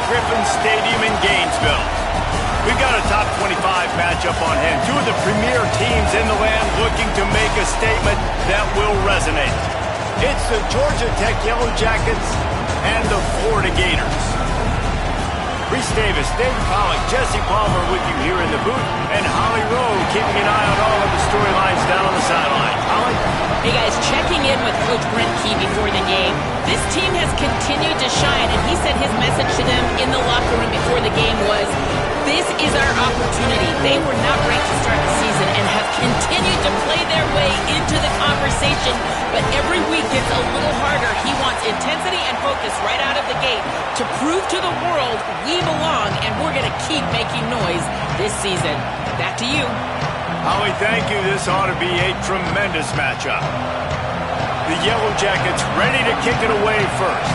Griffin Stadium in Gainesville. We've got a top 25 matchup on hand. Two of the premier teams in the land looking to make a statement that will resonate. It's the Georgia Tech Yellow Jackets and the Florida Gators. Reese Davis, David Pollack, Jesse Palmer with you here in the booth, and Holly Rowe keeping an eye on all of the storylines down on the sideline. Holly? Hey guys, checking in with Coach Brent Key before the game. This team has continued to shine, and he said his message to them in the locker room before the game was, this is our opportunity. They were not ranked to start the season and have continued to play their way into the conversation, but every week gets a little harder. He wants intensity and focus right out of the gate to prove to the world we belong, and we're going to keep making noise this season. Back to you. Holly, thank you. This ought to be a tremendous matchup. The Yellow Jackets ready to kick it away first.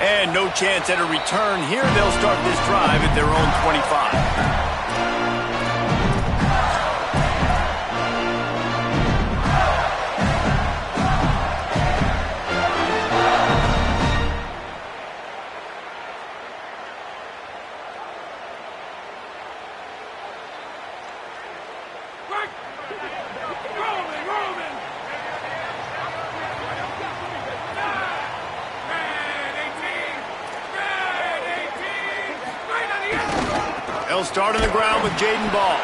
And no chance at a return here. They'll start this drive at their own 25. They'll start on the ground with Jaden Ball.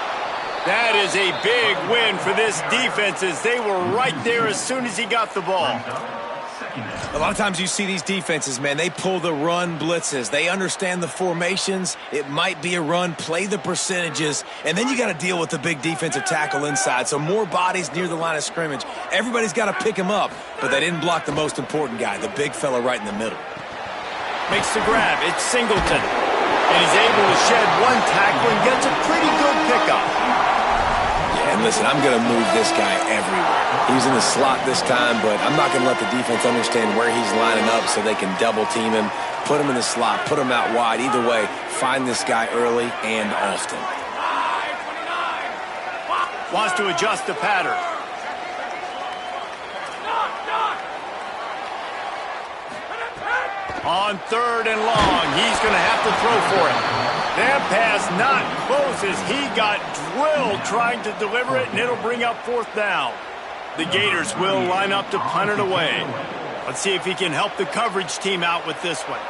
That is a big win for this defense as they were right there as soon as he got the ball. A lot of times you see these defenses, man, they pull the run blitzes. They understand the formations. It might be a run, play the percentages, and then you got to deal with the big defensive tackle inside. So more bodies near the line of scrimmage. Everybody's got to pick him up, but they didn't block the most important guy, the big fella right in the middle. Makes the grab. It's Singleton. And he's able to shed one tackle and gets a pretty good pickup. Yeah, and listen, I'm going to move this guy everywhere. He's in the slot this time, but I'm not going to let the defense understand where he's lining up so they can double team him, put him in the slot, put him out wide. Either way, find this guy early and often. Wants to adjust the pattern. On third and long, he's going to have to throw for it. That pass not close as he got drilled trying to deliver it, and it'll bring up fourth down. The Gators will line up to punt it away. Let's see if he can help the coverage team out with this one.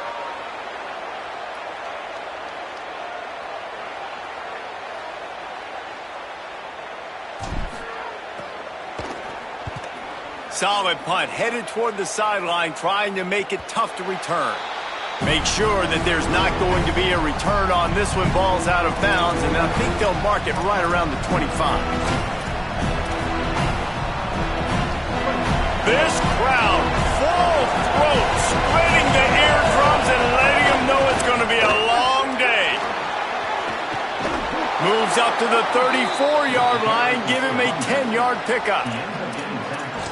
Solid punt, headed toward the sideline, trying to make it tough to return. Make sure that there's not going to be a return on this one. Ball's out of bounds, and I think they'll mark it right around the 25. This crowd, full throat, spreading the eardrums and letting them know it's going to be a long day. Moves up to the 34-yard line, give him a 10-yard pickup.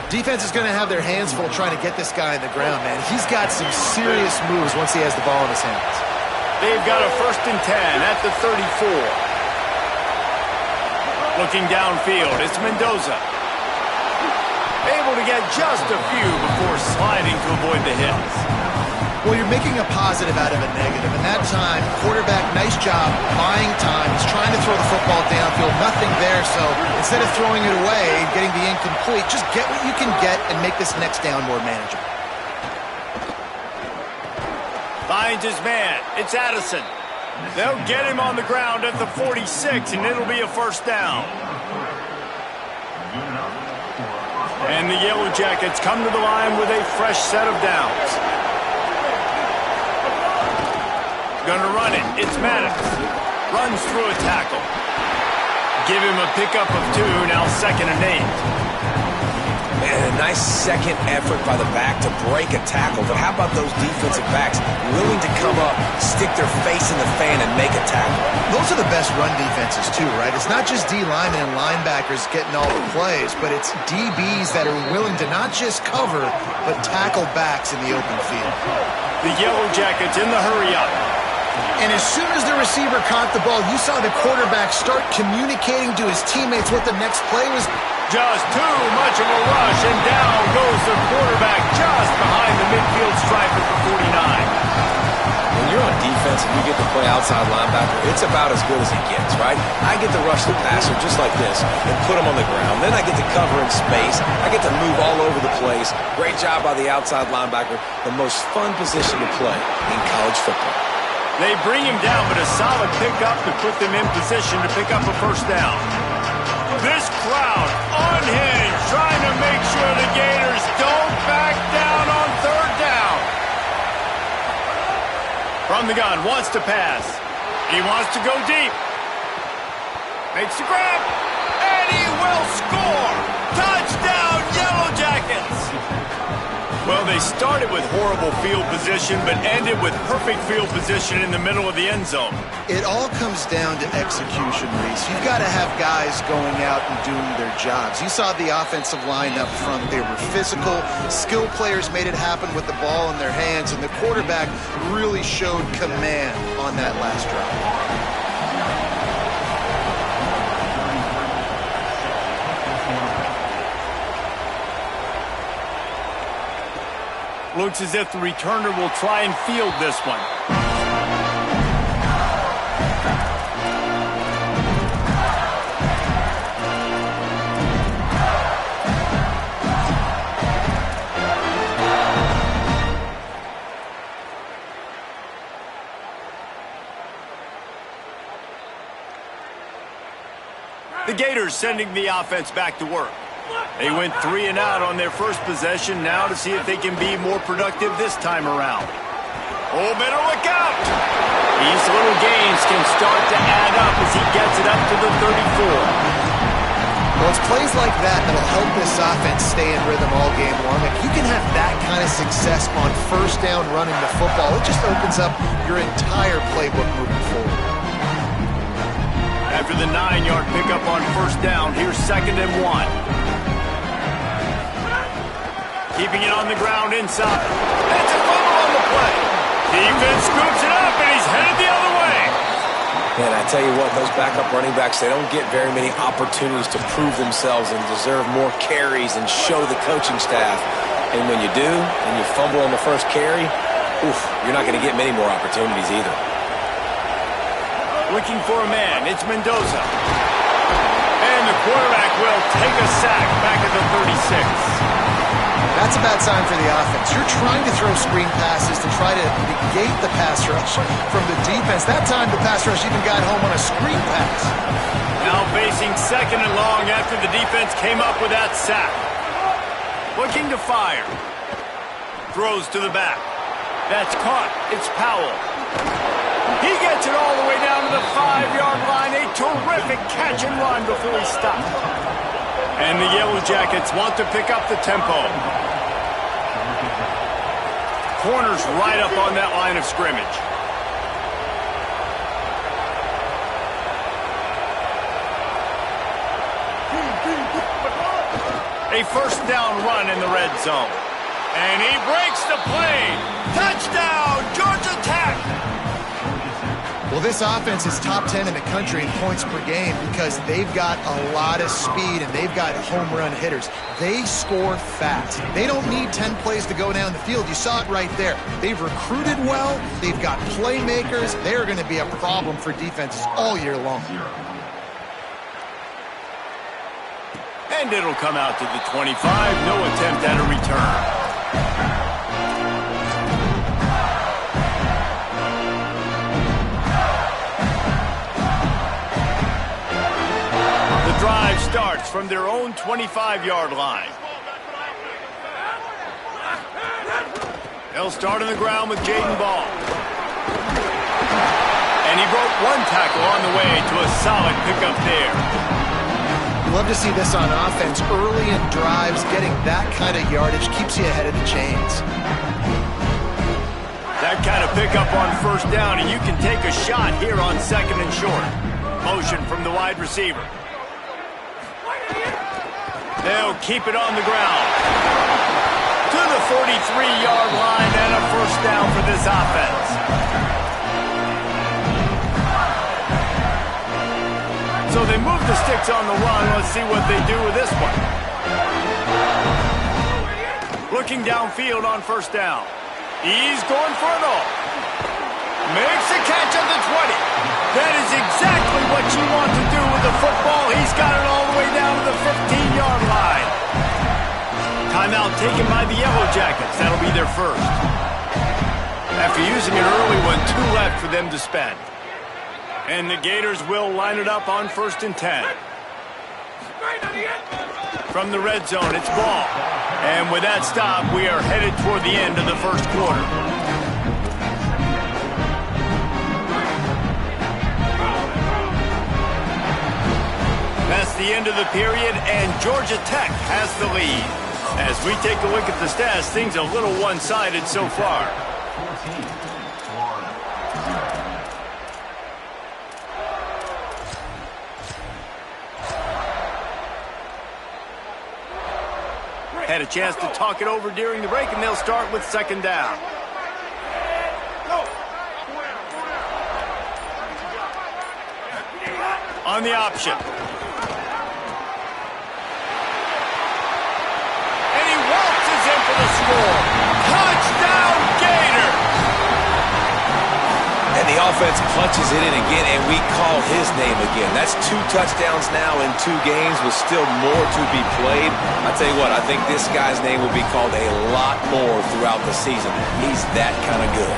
Defense is going to have their hands full trying to get this guy on the ground, man. He's got some serious moves once he has the ball in his hands. They've got a 1st and 10 at the 34. Looking downfield, it's Mendoza. Able to get just a few before sliding to avoid the hits. Well, you're making a positive out of a negative, and that time, quarterback, nice job, buying time. He's trying to throw the football downfield, nothing there, so instead of throwing it away and getting the incomplete, just get what you can get and make this next down more manageable. Finds his man. It's Addison. They'll get him on the ground at the 46, and it'll be a first down. And the Yellow Jackets come to the line with a fresh set of downs. Gonna run it. It's Maddox. Runs through a tackle. Give him a pickup of 2, now 2nd and 8. And a nice second effort by the back to break a tackle. But how about those defensive backs willing to come up, stick their face in the fan, and make a tackle? Those are the best run defenses, too, right? It's not just D linemen and linebackers getting all the plays, but it's DBs that are willing to not just cover, but tackle backs in the open field. The Yellow Jackets in the hurry-up. And as soon as the receiver caught the ball, you saw the quarterback start communicating to his teammates what the next play was. Just too much of a rush, and down goes the quarterback just behind the midfield stripe at the 49. When you're on defense and you get to play outside linebacker, it's about as good as it gets, right? I get to rush the passer just like this and put him on the ground. Then I get to cover in space. I get to move all over the place. Great job by the outside linebacker. The most fun position to play in college football. They bring him down, but a solid pickup to put them in position to pick up a first down. This crowd unhinged, trying to make sure the Gators don't back down on third down. From the gun, wants to pass. He wants to go deep. Makes the grab, and he will score. Touchdown, Yellow Jackets. Well, they started with horrible field position, but ended with perfect field position in the middle of the end zone. It all comes down to execution, Reese. You've got to have guys going out and doing their jobs. You saw the offensive line up front. They were physical. Skill players made it happen with the ball in their hands, and the quarterback really showed command on that last drive. Looks as if the returner will try and field this one. The Gators sending the offense back to work. They went 3 and out on their first possession, now to see if they can be more productive this time around. Oh, better look out! These little gains can start to add up as he gets it up to the 34. Well, it's plays like that that'll help this offense stay in rhythm all game long. If you can have that kind of success on first down running the football, it just opens up your entire playbook moving forward. After the 9-yard pickup on first down, here's 2nd and 1. Keeping it on the ground inside. That's a fumble on the play. Defense scoops it up, and he's headed the other way. Man, I tell you what, those backup running backs, they don't get very many opportunities to prove themselves and deserve more carries and show the coaching staff. And when you do, and you fumble on the first carry, you're not going to get many more opportunities either. Looking for a man, it's Mendoza. And the quarterback will take a sack back at the 36. That's a bad sign for the offense. You're trying to throw screen passes to try to negate the pass rush from the defense. That time, the pass rush even got home on a screen pass. Now facing 2nd and long after the defense came up with that sack. Looking to fire. Throws to the back. That's caught. It's Powell. He gets it all the way down to the 5-yard line. A terrific catch and run before he stopped. And the Yellow Jackets want to pick up the tempo. Corners right up on that line of scrimmage. A first down run in the red zone. And he breaks the play. Touchdown, Georgia Tech! Well, this offense is top 10 in the country in points per game because they've got a lot of speed and they've got home run hitters. They score fast. They don't need 10 plays to go down the field. You saw it right there. They've recruited well. They've got playmakers. They're going to be a problem for defenses all year long. And it'll come out to the 25. No attempt at a return. Drive starts from their own 25-yard line. They'll start on the ground with Jaden Ball. And he broke one tackle on the way to a solid pickup there. You love to see this on offense. Early in drives, getting that kind of yardage keeps you ahead of the chains. That kind of pickup on first down, and you can take a shot here on 2nd and short. Motion from the wide receiver. They'll keep it on the ground. To the 43-yard line and a first down for this offense. So they move the sticks on the run. Let's see what they do with this one. Looking downfield on first down. He's going for it all. Makes a catch at the 20. That is exactly what you want to do with the football. He's got it all the way down to the 15-yard line. Timeout taken by the Yellow Jackets. That'll be their first. After using an early one, 2 left for them to spend. And the Gators will line it up on 1st and 10. From the red zone, it's ball. And with that stop, we are headed toward the end of the first quarter. That's the end of the period, and Georgia Tech has the lead. As we take a look at the stats, things are a little one-sided so far. Had a chance to talk it over during the break, and they'll start with 2nd down. On the option. And he waltzes in for the score. Touchdown, Gators! And the offense punches it in again, and we call his name again. That's 2 touchdowns now in 2 games with still more to be played. I tell you what, I think this guy's name will be called a lot more throughout the season. He's that kind of good.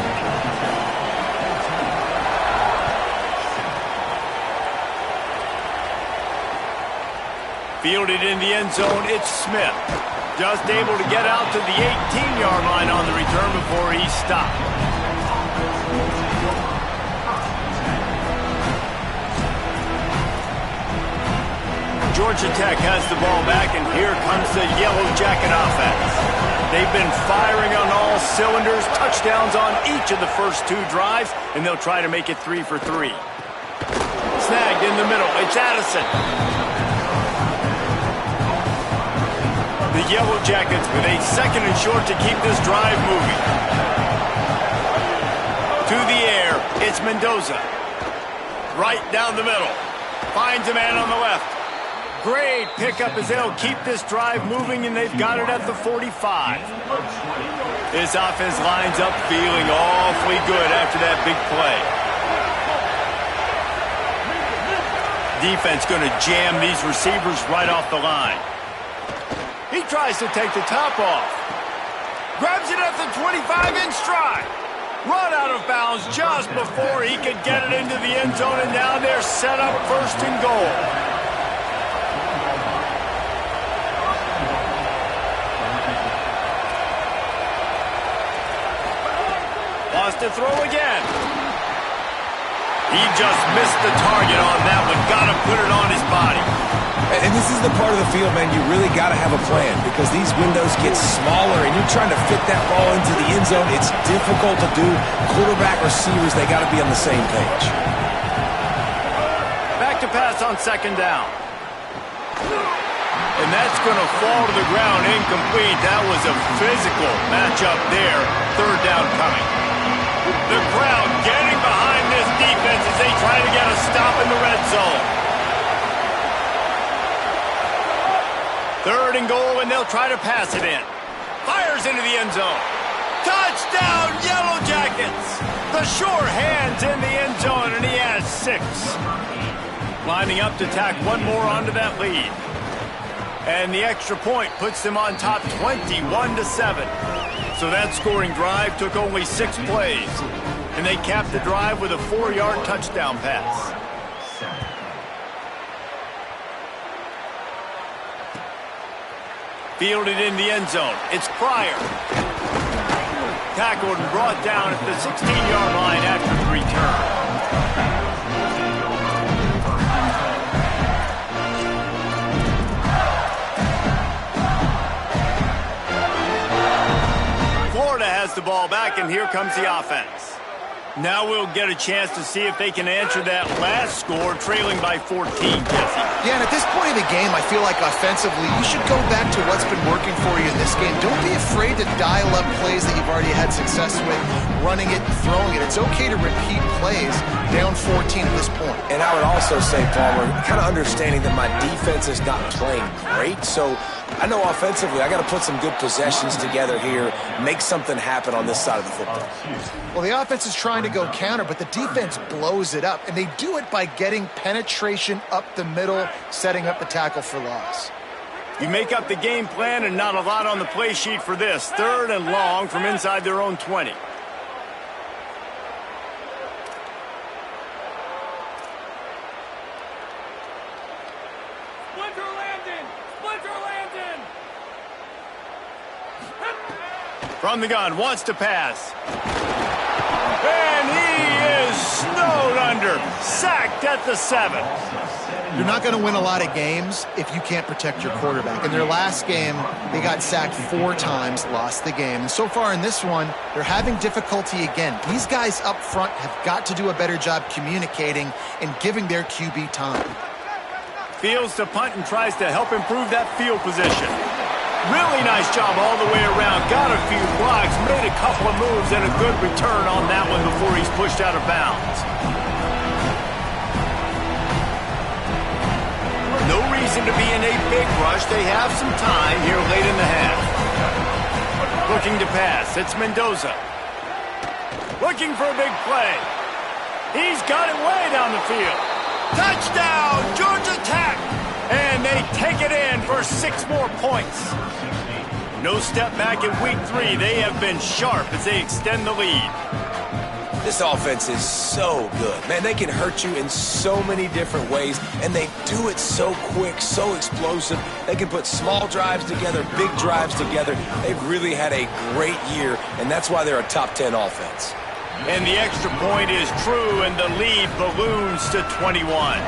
Fielded in the end zone, it's Smith. Just able to get out to the 18-yard line on the return before he's stopped. Georgia Tech has the ball back, and here comes the Yellow Jacket offense. They've been firing on all cylinders, touchdowns on each of the first 2 drives, and they'll try to make it 3 for 3. Snagged in the middle, it's Addison. The Yellow Jackets with a 2nd and short to keep this drive moving. To the air, it's Mendoza. Right down the middle. Finds a man on the left. Great pickup as they'll keep this drive moving, and they've got it at the 45. This offense lines up feeling awfully good after that big play. Defense going to jam these receivers right off the line. He tries to take the top off. Grabs it at the 25 in stride. Run out of bounds just before he could get it into the end zone, and now they're set up 1st and goal. To throw again. He just missed the target on that one. Got to put it on his body. And this is the part of the field, man, you really got to have a plan because these windows get smaller and you're trying to fit that ball into the end zone. It's difficult to do. Quarterback, receivers, they got to be on the same page. Back to pass on 2nd down. And that's going to fall to the ground incomplete. That was a physical matchup there. 3rd down coming. The crowd getting behind this defense as they try to get a stop in the red zone. 3rd and goal, and they'll try to pass it in. Fires into the end zone. Touchdown, Yellow Jackets! The sure hands in the end zone, and he has 6. Lining up to tack one more onto that lead. And the extra point puts them on top 21-7. So that scoring drive took only 6 plays. And they capped the drive with a 4-yard touchdown pass. Fielded in the end zone. It's Pryor. Tackled and brought down at the 16-yard line after the return. Florida has the ball back, and here comes the offense. Now we'll get a chance to see if they can answer that last score, trailing by 14, Jesse. Yeah, and at this point of the game, I feel like offensively, you should go back to what's been working for you in this game. Don't be afraid to dial up plays that you've already had success with. running it, throwing it. It's okay to repeat plays down 14 at this point. And I would also say, Palmer, kind of understanding that my defense is not playing great, so I know offensively I got to put some good possessions together here, make something happen on this side of the football. Well, the offense is trying to go counter, but the defense blows it up, and they do it by getting penetration up the middle, setting up the tackle for loss. You make up the game plan and not a lot on the play sheet for this. 3rd and long from inside their own 20. From the gun, wants to pass. And he is snowed under. Sacked at the 7. You're not going to win a lot of games if you can't protect your quarterback. In their last game, they got sacked 4 times, lost the game. And so far in this one, they're having difficulty again. These guys up front have got to do a better job communicating and giving their QB time. Fields to punt and tries to help improve that field position. Really nice job all the way around. Got a few blocks, made a couple of moves, and a good return on that one before he's pushed out of bounds. No reason to be in a big rush. They have some time here late in the half. Looking to pass. It's Mendoza. Looking for a big play. He's got it way down the field. Touchdown, Georgia Tech! And they take it in for 6 more points. No step back in week 3. They have been sharp as they extend the lead. This offense is so good. Man, they can hurt you in so many different ways, and they do it so quick, so explosive. They can put small drives together, big drives together. They've really had a great year, and that's why they're a top 10 offense. And the extra point is true, and the lead balloons to 21.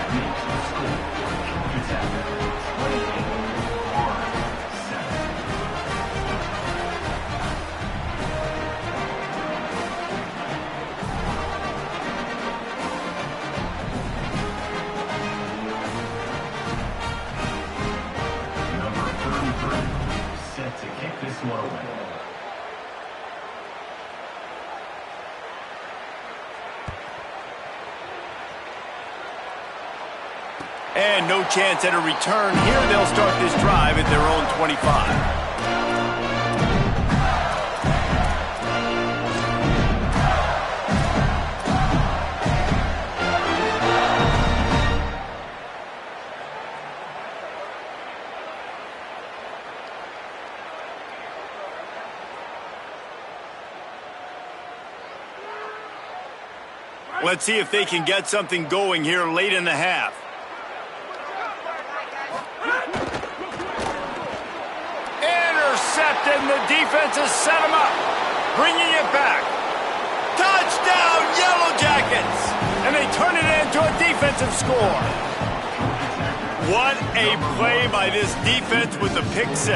And no chance at a return here. They'll start this drive at their own 25. Let's see if they can get something going here late in the half. And the defense has set him up, bringing it back. Touchdown, Yellow Jackets! And they turn it into a defensive score. What a play by this defense with the pick 6.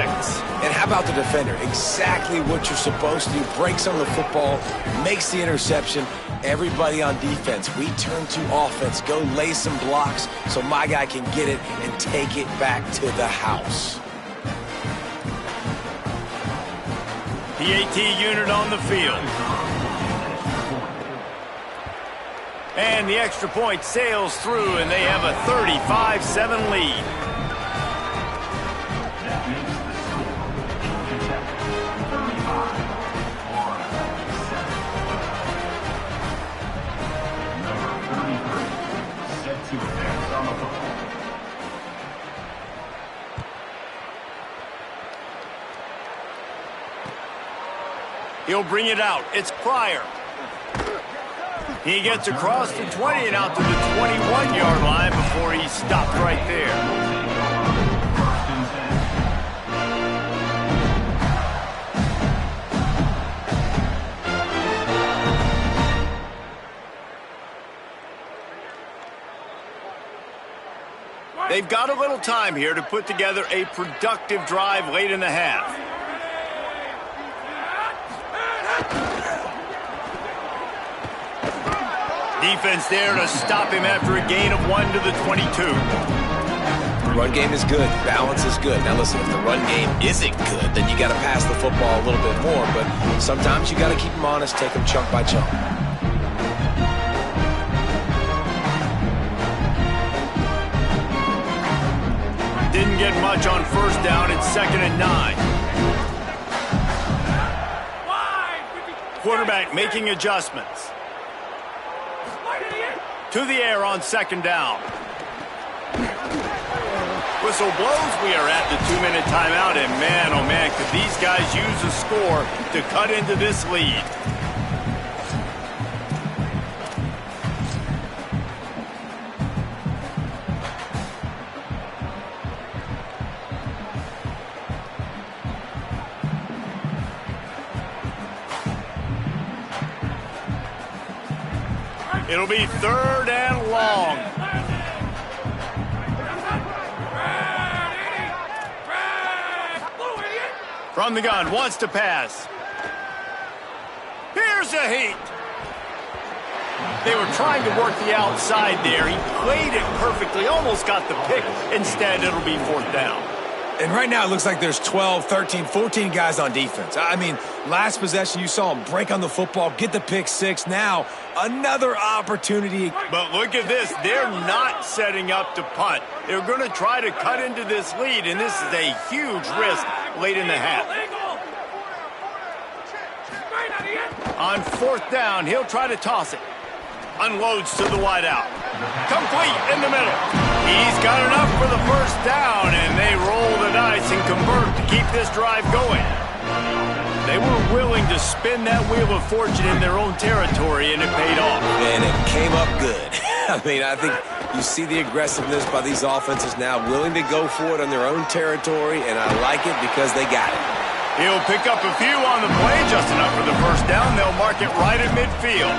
And how about the defender? Exactly what you're supposed to do. Breaks on the football, makes the interception. Everybody on defense, we turn to offense. Go lay some blocks so my guy can get it and take it back to the house. The AT unit on the field. And the extra point sails through, and they have a 35-7 lead. He'll bring it out. It's Pryor. He gets across the 20 and out to the 21-yard line before he's stopped right there. They've got a little time here to put together a productive drive late in the half. Defense there to stop him after a gain of 1 to the 22. Run game is good. Balance is good. Now listen, if the run game isn't good, then you got to pass the football a little bit more. But sometimes you got to keep them honest, take them chunk by chunk. Didn't get much on first down. It's 2nd and 9. Quarterback making adjustments. To the air on 2nd down. Whistle blows. We are at the 2-minute timeout, and man, oh man, could these guys use a score to cut into this lead. It'll be 3rd and long. From the gun, wants to pass. Here's a heat. They were trying to work the outside there. He played it perfectly, almost got the pick. Instead, it'll be 4th down. And right now, it looks like there's 12, 13, 14 guys on defense. I mean, last possession, you saw him break on the football, get the pick 6. Now, another opportunity. But look at this. They're not setting up to punt. They're going to try to cut into this lead, and this is a huge risk late in the half. On 4th down, he'll try to toss it. Unloads to the wideout. Complete in the middle. He's got enough for the 1st down, and they roll the dice and convert to keep this drive going. They were willing to spin that wheel of fortune in their own territory, and it paid off. And it came up good. I mean, I think you see the aggressiveness by these offenses now, willing to go for it on their own territory, and I like it because they got it. He'll pick up a few on the play, just enough for the 1st down. They'll mark it right at midfield.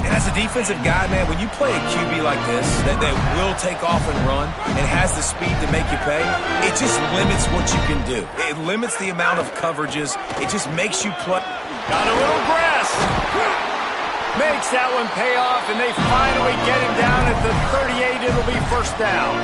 And as a defensive guy, man, when you play a QB like this, that will take off and run and has the speed to make you pay, it just limits what you can do. It limits the amount of coverages. It just makes you play. Got a little grass. Makes that one pay off, and they finally get him down at the 38. It'll be 1st down.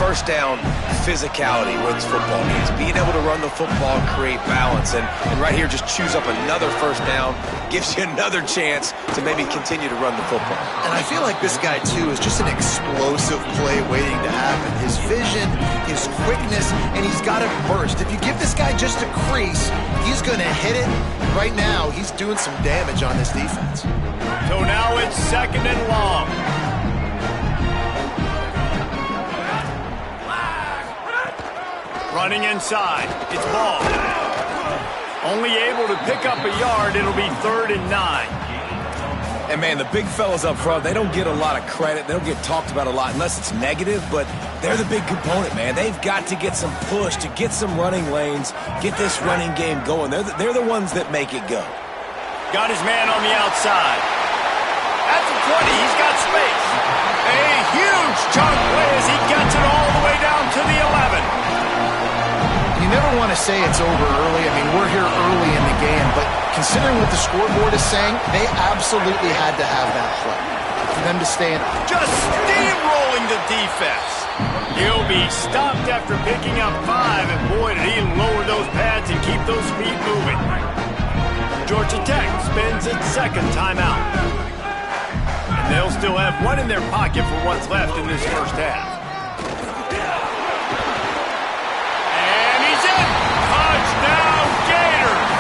1st down, physicality wins football games. Being able to run the football and create balance. And right here, just choose up another 1st down. Gives you another chance to maybe continue to run the football. And I feel like this guy, too, is just an explosive play waiting to happen. His vision, his quickness, and he's got it burst. If you give this guy just a crease, he's going to hit it. Right now, he's doing some damage on this defense. So now it's 2nd and long. Running inside. It's Ball. Only able to pick up a yard. It'll be 3rd and 9. And, man, the big fellas up front, they don't get a lot of credit. They don't get talked about a lot unless it's negative, but they're the big component, man. They've got to get some push, to get some running lanes, get this running game going. They're the ones that make it go. Got his man on the outside. At the 20, he's got space. A huge chunk play as he gets it all the way down to the 11. You never want to say it's over early. I mean, we're here early in the game, but considering what the scoreboard is saying, they absolutely had to have that play for them to stay in. Just steamrolling the defense. He'll be stopped after picking up 5, and boy, did he lower those pads and keep those feet moving. Georgia Tech spends its 2nd timeout. And they'll still have one in their pocket for what's left in this 1st half. Touchdown, Gators!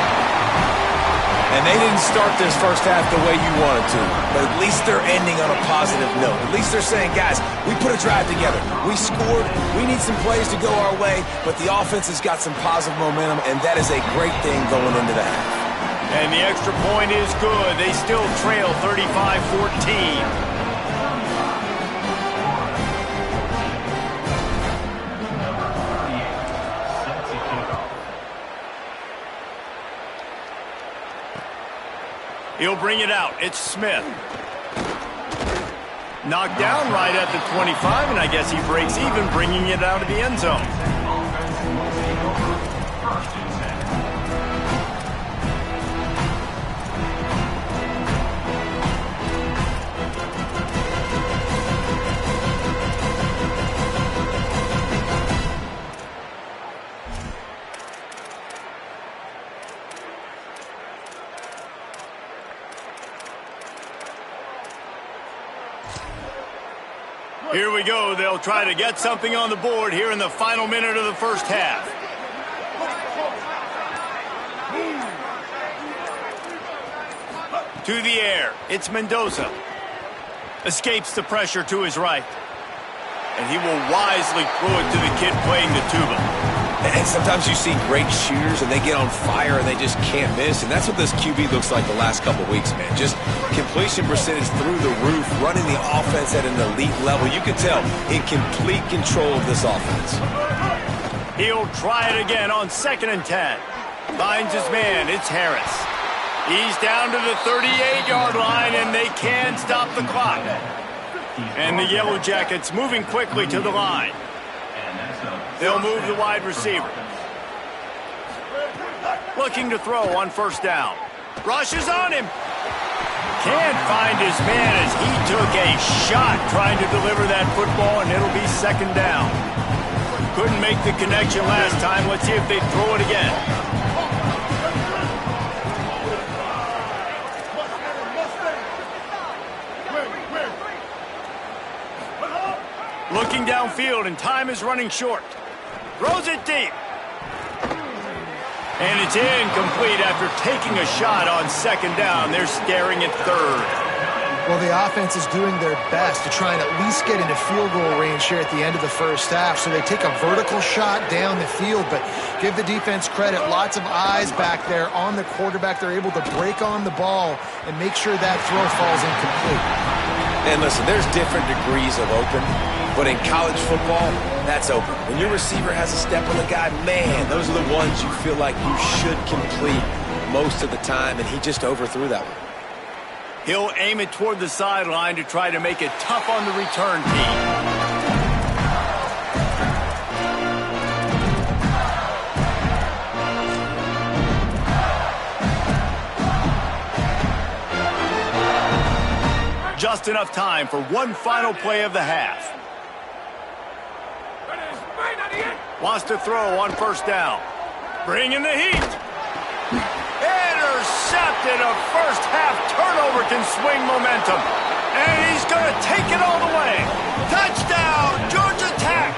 And they didn't start this 1st half the way you wanted to, but at least they're ending on a positive note. At least they're saying, guys, we put a drive together. We scored. We need some plays to go our way, but the offense has got some positive momentum, and that is a great thing going into the half. And the extra point is good. They still trail 35-14. He'll bring it out. It's Smith. Knocked down right at the 25, and I guess he breaks even, bringing it out of the end zone. we go. They'll try to get something on the board here in the final minute of the first half. To the air. It's Mendoza. Escapes the pressure to his right. And he will wisely throw it to the kid playing the tuba. And sometimes you see great shooters and they get on fire and they just can't miss. And that's what this QB looks like the last couple weeks, man. Just completion percentage through the roof, running the offense at an elite level. You can tell in complete control of this offense. He'll try it again on 2nd and 10. Finds his man. It's Harris. He's down to the 38-yard line, and they can stop the clock. And the Yellow Jackets moving quickly to the line. They'll move the wide receiver. Looking to throw on 1st down. Rushes on him. Can't find his man as he took a shot trying to deliver that football, and it'll be 2nd down. Couldn't make the connection last time. Let's see if they throw it again. Looking downfield, and time is running short. Throws it deep. And it's incomplete after taking a shot on 2nd down. They're staring at 3rd. Well, the offense is doing their best to try and at least get into field goal range here at the end of the first half. So they take a vertical shot down the field, but give the defense credit. Lots of eyes back there on the quarterback. They're able to break on the ball and make sure that throw falls incomplete. And listen, there's different degrees of open, but in college football, that's open. When your receiver has a step on the guy, man, those are the ones you feel like you should complete most of the time, and he just overthrew that one. He'll aim it toward the sideline to try to make it tough on the return team. Just enough time for one final play of the half. Wants to throw on 1st down. Bringing the heat. Intercepted. A first half turnover can swing momentum. And he's going to take it all the way. Touchdown, Georgia Tech.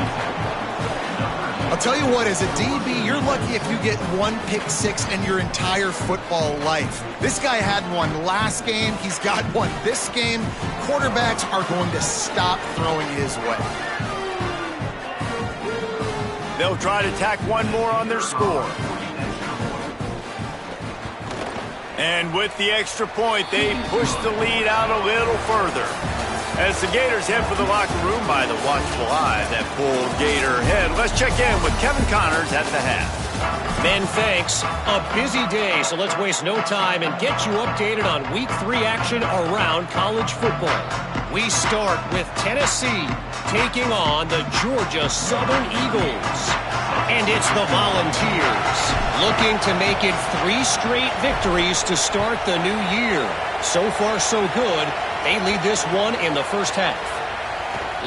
I'll tell you what, as a DB, you're lucky if you get 1 pick six in your entire football life. This guy had one last game. He's got one this game. Quarterbacks are going to stop throwing his way. They'll try to tack one more on their score. And with the extra point, they push the lead out a little further. As the Gators head for the locker room by the watchful eye that pulled Gator head, let's check in with Kevin Connors at the half. Men, thanks. A busy day, so let's waste no time and get you updated on Week 3 action around college football. We start with Tennessee taking on the Georgia Southern Eagles. And it's the Volunteers looking to make it 3 straight victories to start the new year. So far, so good. They lead this one in the first half.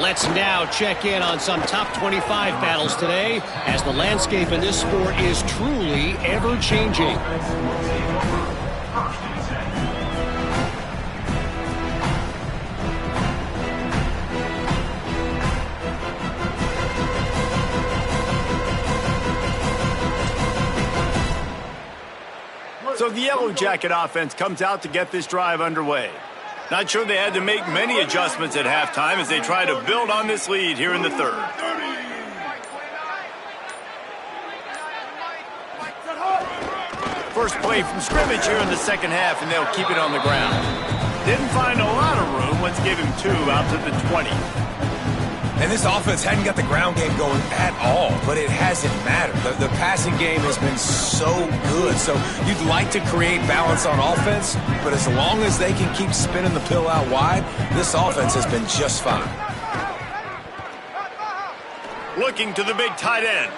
Let's now check in on some top 25 battles today, as the landscape in this sport is truly ever-changing. So the Yellow Jacket offense comes out to get this drive underway. Not sure they had to make many adjustments at halftime as they try to build on this lead here in the 3rd. First play from scrimmage here in the 2nd half, and they'll keep it on the ground. Didn't find a lot of room. Let's give him 2 out to the 20. And this offense hadn't got the ground game going at all, but it hasn't mattered. The passing game has been so good. So you'd like to create balance on offense, but as long as they can keep spinning the pill out wide, this offense has been just fine. Looking to the big tight end.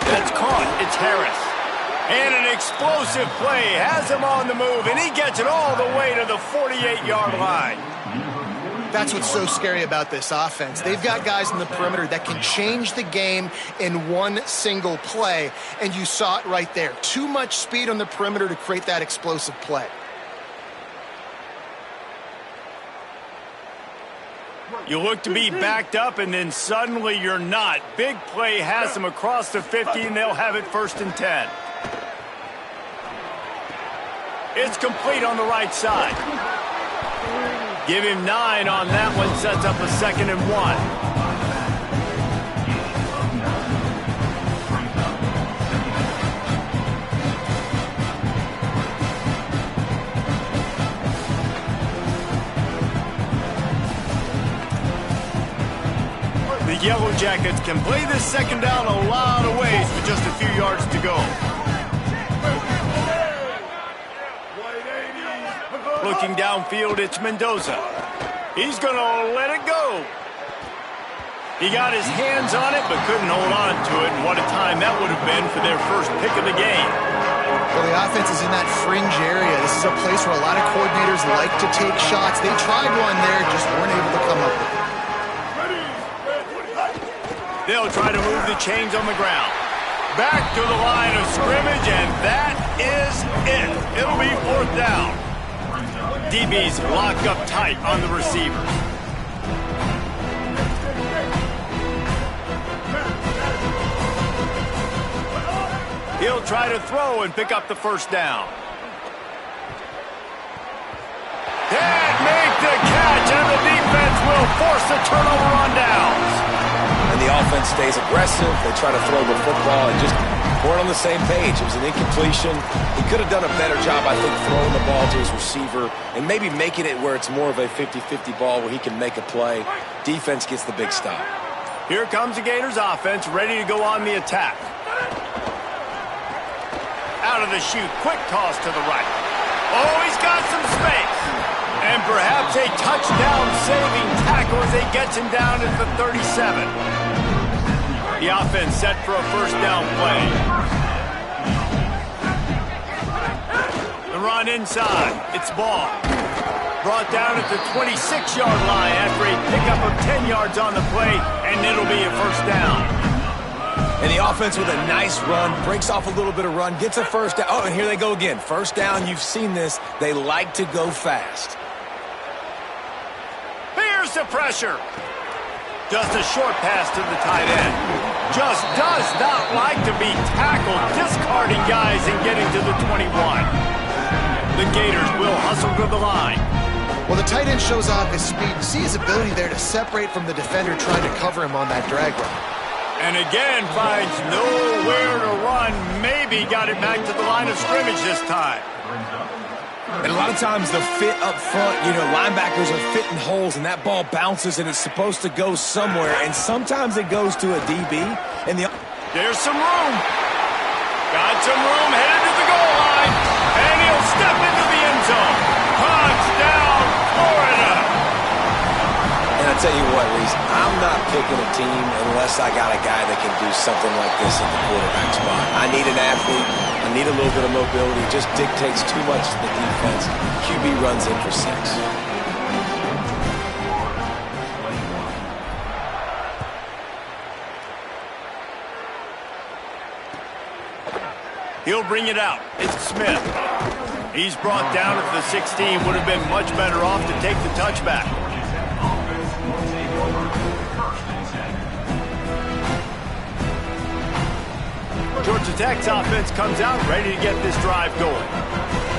That's caught. It's Harris. And an explosive play has him on the move, and he gets it all the way to the 48-yard line. That's what's so scary about this offense. They've got guys in the perimeter that can change the game in one single play, and you saw it right there. Too much speed on the perimeter to create that explosive play. You look to be backed up, and then suddenly you're not. Big play has them across the 50, and they'll have it 1st and 10. It's complete on the right side. Give him 9 on that one, sets up a 2nd and 1. The Yellow Jackets can play this 2nd down a lot of ways with just a few yards to go. Looking downfield, it's Mendoza. He's going to let it go. He got his hands on it, but couldn't hold on to it. And what a time that would have been for their first pick of the game. Well, the offense is in that fringe area. This is a place where a lot of coordinators like to take shots. They tried one there, just weren't able to come up with it. They'll try to move the chains on the ground. Back to the line of scrimmage, and that is it. It'll be 4th down. DB's locked up tight on the receivers. He'll try to throw and pick up the 1st down. Can't make the catch, and the defense will force a turnover on downs. And the offense stays aggressive. They try to throw the football and just weren't on the same page. It was an incompletion. He could have done a better job, I think, throwing the ball to his receiver and maybe making it where it's more of a 50-50 ball where he can make a play. Defense gets the big stop. Here comes the Gators offense ready to go on the attack. Out of the chute, quick toss to the right. Oh, he's got some space. And perhaps a touchdown-saving tackle as he gets him down at the 37. The offense set for a 1st down play. The run inside. It's Ball. Brought down at the 26-yard line after a pickup of 10 yards on the play, and it'll be a 1st down. And the offense with a nice run, breaks off a little bit of run, gets a 1st down. Oh, and here they go again. 1st down, you've seen this. They like to go fast. Here's the pressure. Just a short pass to the tight end. Just does not like to be tackled, discarding guys and getting to the 21. The Gators will hustle to the line. Well, the tight end shows off his speed. You see his ability there to separate from the defender trying to cover him on that drag run. And again, finds nowhere to run. Maybe got it back to the line of scrimmage this time. And a lot of times the fit up front, you know, linebackers are fitting holes and that ball bounces and it's supposed to go somewhere. And sometimes it goes to a DB. And there's some room. Got some room headed to the goal line. And he'll step into the end zone. Touchdown, Florida. And I tell you what, Reese, I'm not picking a team unless I got a guy that can do something like this in the quarterback spot. I need an athlete. I need a little bit of mobility. It just dictates too much to the defense. QB runs in for 6. He'll bring it out. It's Smith. He's brought down at the 16. Would have been much better off to take the touchback. Georgia Tech's offense comes out ready to get this drive going.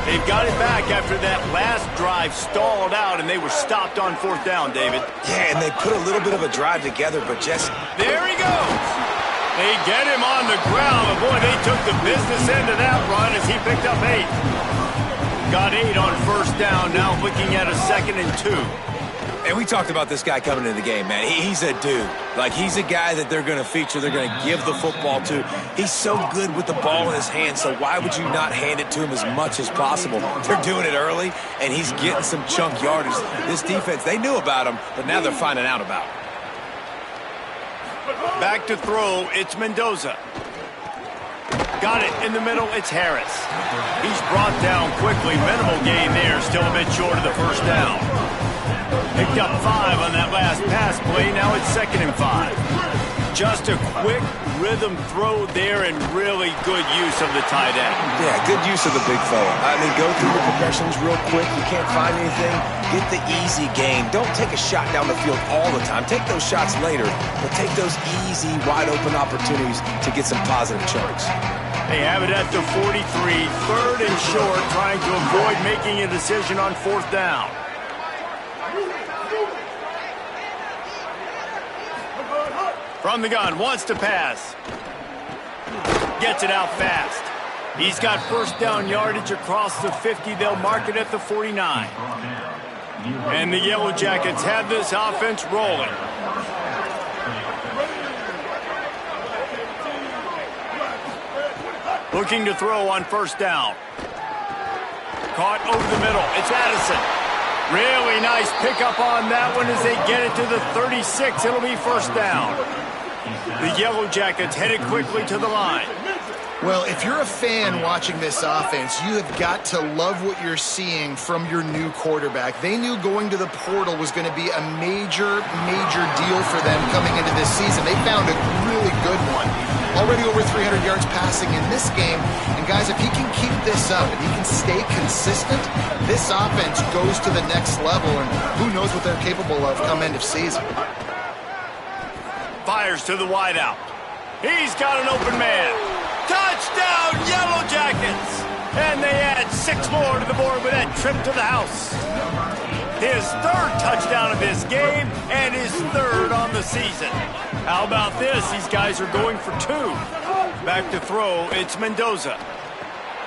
They've got it back after that last drive stalled out, and they were stopped on 4th down, David. Yeah, and they put a little bit of a drive together, but just... There he goes! They get him on the ground, but boy, they took the business end of that run as he picked up 8. Got 8 on 1st down, now looking at a 2nd and 2. And we talked about this guy coming into the game, man. He's a dude. Like, he's a guy that they're going to feature, they're going to give the football to. He's so good with the ball in his hand, so why would you not hand it to him as much as possible? They're doing it early, and he's getting some chunk yardage. This defense, they knew about him, but now they're finding out about him. Back to throw, it's Mendoza. Got it in the middle, it's Harris. He's brought down quickly. Minimal gain there, still a bit short of the 1st down. Picked up 5 on that last pass play. Now it's 2nd and 5. Just a quick rhythm throw there and really good use of the tight end. Yeah, good use of the big fella. I mean, go through the progressions real quick. You can't find anything. Get the easy gain. Don't take a shot down the field all the time. Take those shots later, but take those easy, wide-open opportunities to get some positive charts. They have it at the 43, 3rd and short, trying to avoid making a decision on 4th down. From the gun, wants to pass. Gets it out fast. He's got 1st down yardage across the 50. They'll mark it at the 49. And the Yellow Jackets have this offense rolling. Looking to throw on 1st down. Caught over the middle. It's Addison. Really nice pickup on that one as they get it to the 36. It'll be 1st down. The Yellow Jackets headed quickly to the line. Well, if you're a fan watching this offense, you have got to love what you're seeing from your new quarterback. They knew going to the portal was going to be a major, major deal for them coming into this season. They found a really good one. Already over 300 yards passing in this game. And guys, if he can keep this up and he can stay consistent, this offense goes to the next level. And who knows what they're capable of come end of season. Fires to the wideout. He's got an open man. Touchdown, Yellow Jackets! And they add 6 more to the board with that trip to the house. His 3rd touchdown of this game and his 3rd on the season. How about this? These guys are going for 2. Back to throw, it's Mendoza.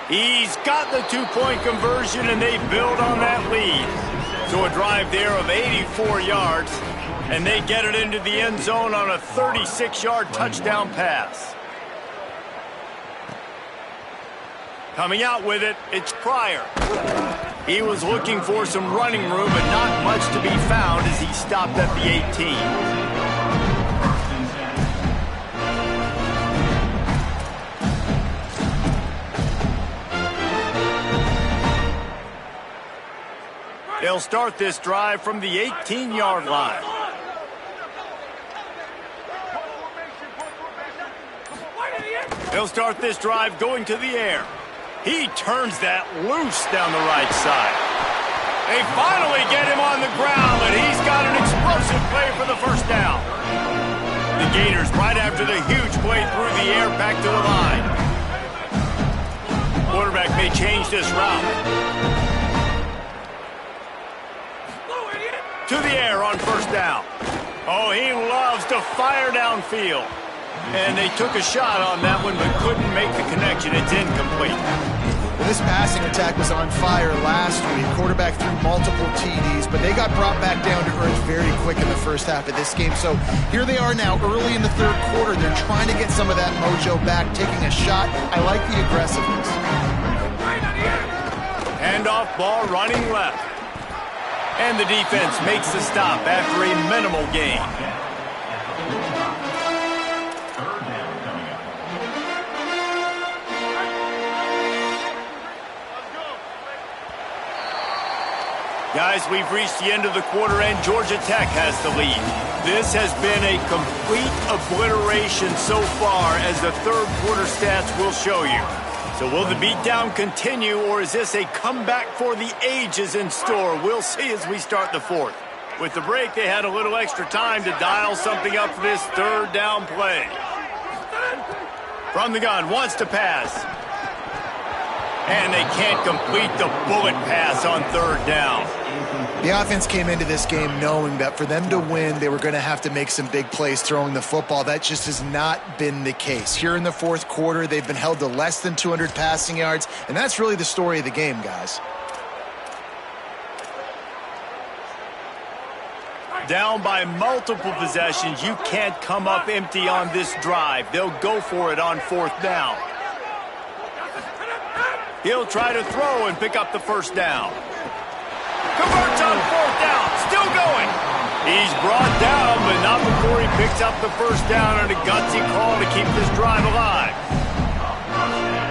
He's got the 2-point conversion and they build on that lead. So a drive there of 84 yards. And they get it into the end zone on a 36-yard touchdown pass. Coming out with it, it's Pryor. He was looking for some running room, but not much to be found as he stopped at the 18. They'll start this drive from the 18-yard line. They'll start this drive going to the air. He turns that loose down the right side. They finally get him on the ground, and he's got an explosive play for the 1st down. The Gators right after the huge play through the air back to the line. Quarterback may change this route. To the air on 1st down. Oh, he loves to fire downfield. And they took a shot on that one, but couldn't make the connection. It's incomplete. Well, this passing attack was on fire last week. Quarterback threw multiple TDs, but they got brought back down to earth very quick in the 1st half of this game. So here they are now early in the 3rd quarter. They're trying to get some of that mojo back, taking a shot. I like the aggressiveness. Handoff ball running left. And the defense makes the stop after a minimal gain. Guys, we've reached the end of the quarter, and Georgia Tech has the lead. This has been a complete obliteration so far, as the 3rd quarter stats will show you. So will the beatdown continue, or is this a comeback for the ages in store? We'll see as we start the 4th. With the break, they had a little extra time to dial something up for this 3rd down play. From the gun, wants to pass. And they can't complete the bullet pass on 3rd down. The offense came into this game knowing that for them to win, they were going to have to make some big plays throwing the football. That just has not been the case. Here in the 4th quarter, they've been held to less than 200 passing yards, and that's really the story of the game, guys. Down by multiple possessions, you can't come up empty on this drive. They'll go for it on 4th down. He'll try to throw and pick up the 1st down. Converts on 4th down, still going. He's brought down, but not before he picks up the 1st down and a gutsy call to keep this drive alive.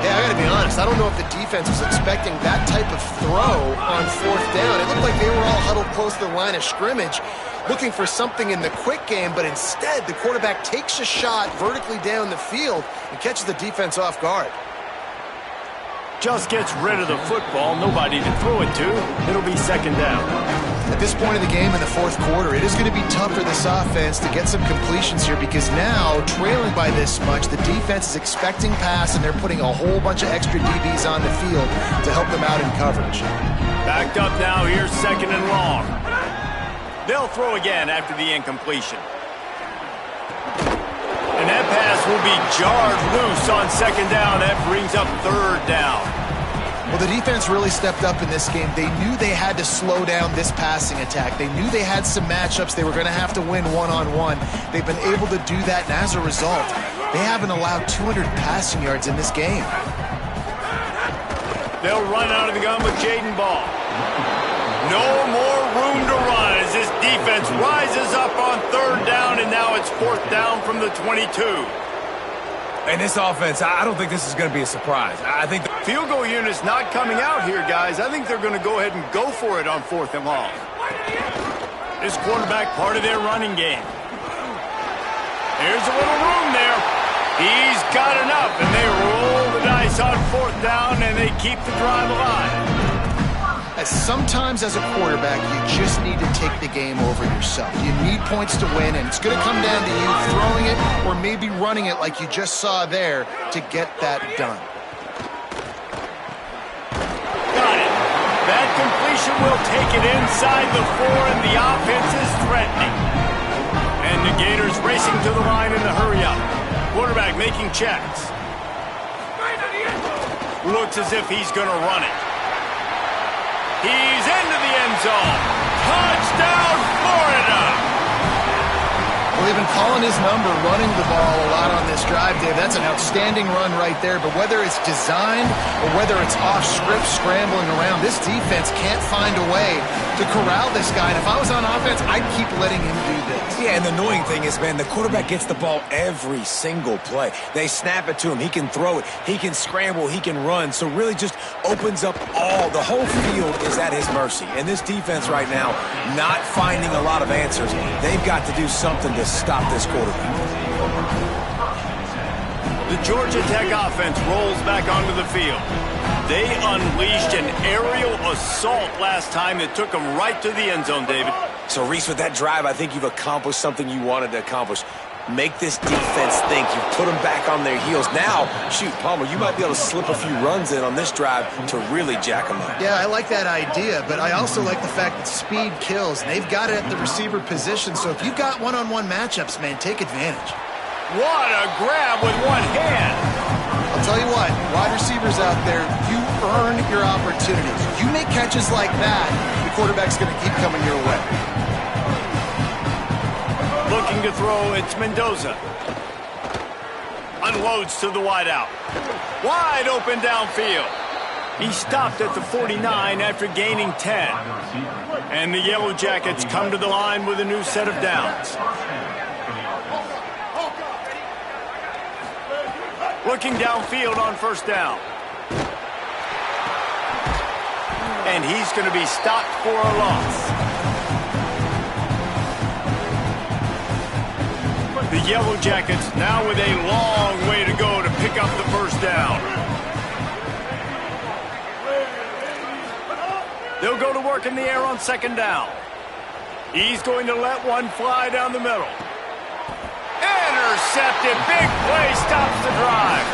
Yeah, I got to be be honest. I don't know if the defense was expecting that type of throw on fourth down. It looked like they were all huddled close to the line of scrimmage, looking for something in the quick game, but instead the quarterback takes a shot vertically down the field and catches the defense off guard. Just gets rid of the football. Nobody to throw it to. It'll be second down. At this point in the game in the fourth quarter, it is going to be tough for this offense to get some completions here because now, trailing by this much, the defense is expecting pass and they're putting a whole bunch of extra DBs on the field to help them out in coverage. Backed up now. Here's second and long. They'll throw again after the incompletion. And that pass will be jarred loose on second down. That brings up third down. Well, the defense really stepped up in this game. They knew they had to slow down this passing attack. They knew they had some matchups they were going to have to win one-on-one. They've been able to do that, and as a result, they haven't allowed 200 passing yards in this game. They'll run out of the gun with Jaden Ball. No more room to run as this defense rises up on third down, and now it's fourth down from the 22. And this offense, I don't think this is going to be a surprise. I think the field goal unit's not coming out here, guys. I think they're going to go ahead and go for it on fourth and long. This quarterback part of their running game. There's a little room there. He's got enough, and they roll the dice on fourth down, and they keep the drive alive. Sometimes as a quarterback, you just need to take the game over yourself. You need points to win, and it's going to come down to you throwing it or maybe running it like you just saw there to get that done. Got it. That completion will take it inside the 4, and the offense is threatening. And the Gators racing to the line in the hurry-up. Quarterback making checks. Looks as if he's going to run it. He's into the end zone. Touchdown, Florida! Well, they've been calling his number, running the ball a lot on this drive, Dave. That's an outstanding run right there. But whether it's designed or whether it's off script, scrambling around, this defense can't find a way to corral this guy. And if I was on offense, I'd keep letting him do this. Yeah, and the annoying thing is, man, the quarterback gets the ball every single play. They snap it to him. He can throw it. He can scramble. He can run. So really just opens up the whole field is at his mercy. And this defense right now, not finding a lot of answers. They've got to do something to stop this quarterback. The Georgia Tech offense rolls back onto the field. They unleashed an aerial assault last time that took them right to the end zone, David. So, Reese, with that drive, I think you've accomplished something you wanted to accomplish. Make this defense think. You put them back on their heels. Now, shoot, Palmer, you might be able to slip a few runs in on this drive to really jack them up. Yeah, I like that idea, but I also like the fact that speed kills. They've got it at the receiver position, so if you've got one-on-one matchups, man, take advantage. What a grab with one hand. I'll tell you what, wide receivers out there, you earn your opportunities. You make catches like that, the quarterback's going to keep coming your way. Looking to throw, it's Mendoza. Unloads to the wideout. Wide open downfield. He stopped at the 49 after gaining 10. And the Yellow Jackets come to the line with a new set of downs. Looking downfield on first down. And he's going to be stopped for a loss. The Yellow Jackets now with a long way to go to pick up the first down. They'll go to work in the air on second down. He's going to let one fly down the middle. Intercepted. Big play stops the drive.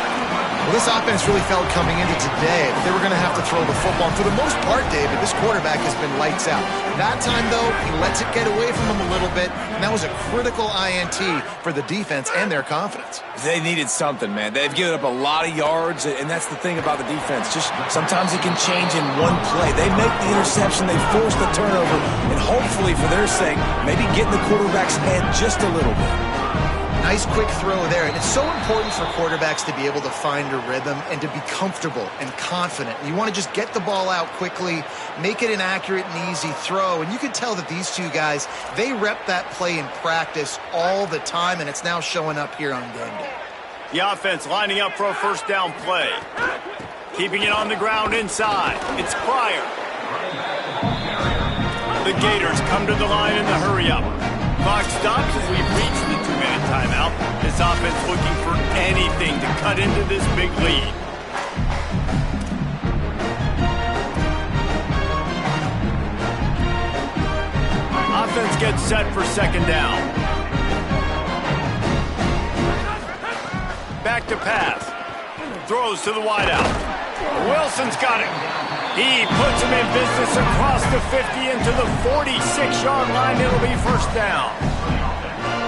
Well, this offense really felt coming into today that they were going to have to throw the football. And for the most part, David, this quarterback has been lights out. That time, though, he lets it get away from him a little bit, and that was a critical INT for the defense and their confidence. They needed something, man. They've given up a lot of yards, and that's the thing about the defense. Just sometimes it can change in one play. They make the interception, they force the turnover, and hopefully, for their sake, maybe get in the quarterback's head just a little bit. Nice quick throw there, and it's so important for quarterbacks to be able to find a rhythm and to be comfortable and confident. You want to just get the ball out quickly, make it an accurate and easy throw, and you can tell that these two guys, they rep that play in practice all the time, and it's now showing up here on game day. The offense lining up for a first down play. Keeping it on the ground inside. It's Pryor. The Gators come to the line in the hurry-up. Clock stops as we've reached the 2-minute timeout. This offense looking for anything to cut into this big lead. Offense gets set for second down. Back to pass. Throws to the wideout. Wilson's got it. He puts him in business across the 50 into the 46-yard line. It'll be first down.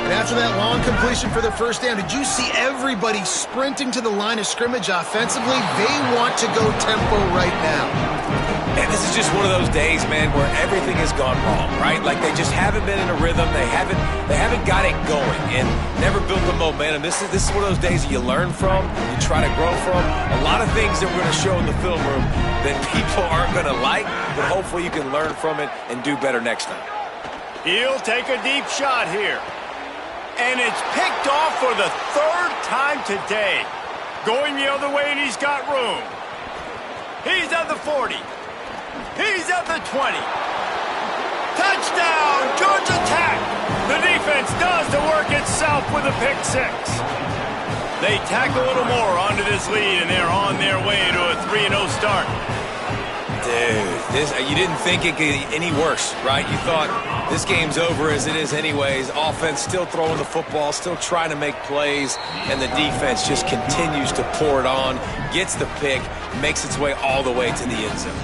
And after that long completion for the first down, did you see everybody sprinting to the line of scrimmage offensively? They want to go tempo right now. And this is just one of those days, man, where everything has gone wrong, right? Like they just haven't been in a rhythm. They haven't got it going and never built the momentum. This is one of those days that you learn from, you try to grow from. A lot of things that we're going to show in the film room that people aren't going to like, but hopefully you can learn from it and do better next time. He'll take a deep shot here. And it's picked off for the third time today. Going the other way, and he's got room. He's at the 40. He's at the 20. Touchdown, Georgia Tech. The defense does the work itself with a pick six. They tack a little more onto this lead, and they're on their way to a 3-0 start. Dude, you didn't think it could get any worse, right? You thought this game's over as it is anyways. Offense still throwing the football, still trying to make plays, and the defense just continues to pour it on, gets the pick, makes its way all the way to the end zone.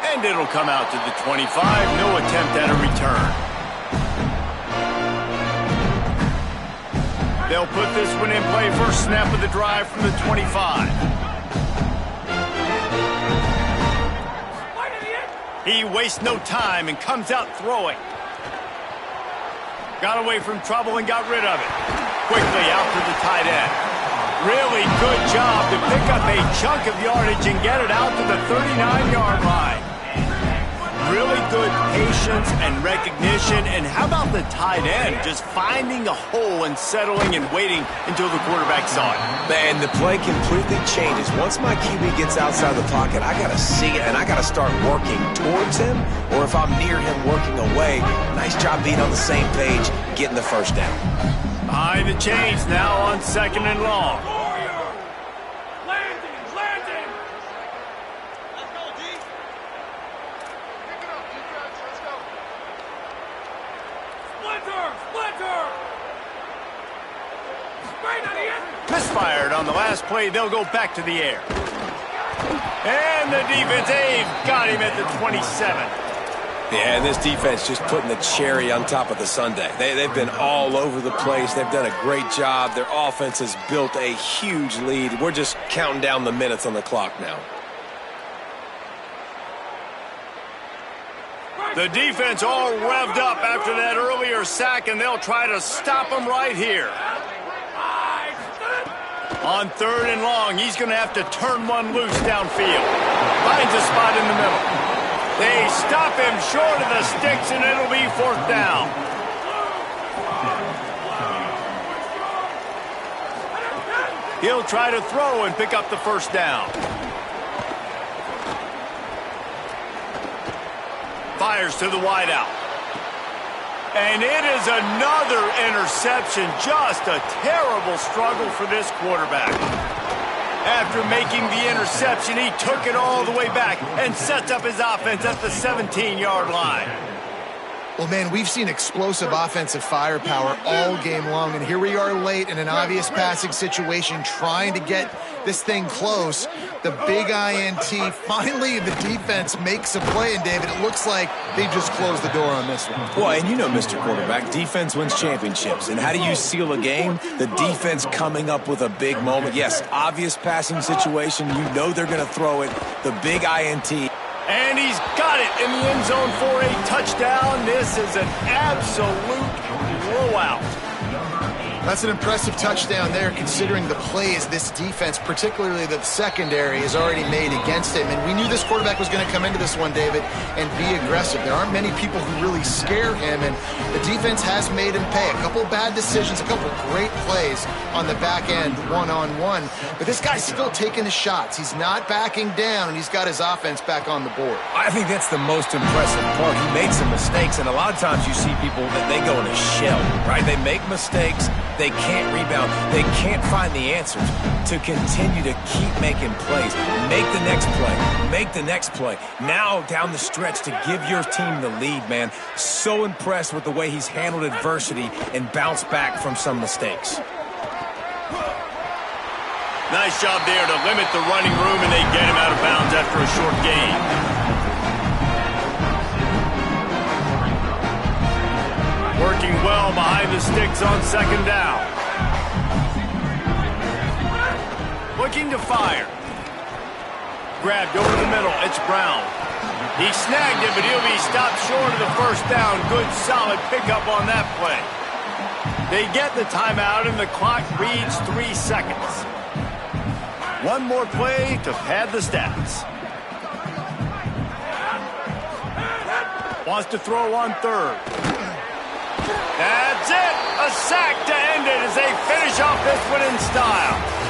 And it'll come out to the 25. No attempt at a return. They'll put this one in play. First snap of the drive from the 25. He wastes no time and comes out throwing. Got away from trouble and got rid of it. Quickly out to the tight end. Really good job to pick up a chunk of yardage and get it out to the 39-yard line. Really good patience and recognition. And how about the tight end just finding a hole and settling and waiting until the quarterback saw it? Man, the play completely changes. Once my QB gets outside the pocket, I got to see it, and I got to start working towards him, or if I'm near him working away, nice job being on the same page, getting the first down. Behind the chains now on second and long. Misfired on the last play. They'll go back to the air. And the defense, they've got him at the 27. Yeah, and this defense just putting the cherry on top of the sundae. They've been all over the place. They've done a great job. Their offense has built a huge lead. We're just counting down the minutes on the clock now. The defense all revved up after that earlier sack, and they'll try to stop him right here. On third and long, he's going to have to turn one loose downfield. Finds a spot in the middle. They stop him short of the sticks, and it'll be fourth down. He'll try to throw and pick up the first down. Fires to the wideout. And it is another interception. Just a terrible struggle for this quarterback. After making the interception, he took it all the way back and sets up his offense at the 17-yard line. Well, man, we've seen explosive offensive firepower all game long, and here we are late in an obvious passing situation trying to get this thing close. The big INT, finally the defense makes a play, and David, it looks like they just closed the door on this one. Well, and you know, Mr. Quarterback, defense wins championships. And how do you seal a game? The defense coming up with a big moment. Yes, obvious passing situation. You know they're going to throw it. The big INT. And he's got it in the end zone for a touchdown. This is an absolute blowout. That's an impressive touchdown there, considering the plays this defense, particularly the secondary, has already made against him. And we knew this quarterback was going to come into this one, David, and be aggressive. There aren't many people who really scare him, and the defense has made him pay. A couple of bad decisions, a couple of great plays on the back end, one-on-one. But this guy's still taking the shots. He's not backing down, and he's got his offense back on the board. I think that's the most impressive part. He made some mistakes, and a lot of times you see people that they go in a shell, right? They make mistakes. They can't rebound. They can't find the answers to continue to keep making plays. Make the next play. Make the next play. Now down the stretch to give your team the lead, man. So impressed with the way he's handled adversity and bounced back from some mistakes. Nice job there to limit the running room, and they get him out of bounds after a short gain. Working well behind the sticks on second down. Looking to fire. Grabbed over the middle. It's Brown. He snagged it, but he'll be stopped short of the first down. Good, solid pickup on that play. They get the timeout, and the clock reads 3 seconds. One more play to pad the stats. Wants to throw on third. That's it! A sack to end it as they finish off this one in style.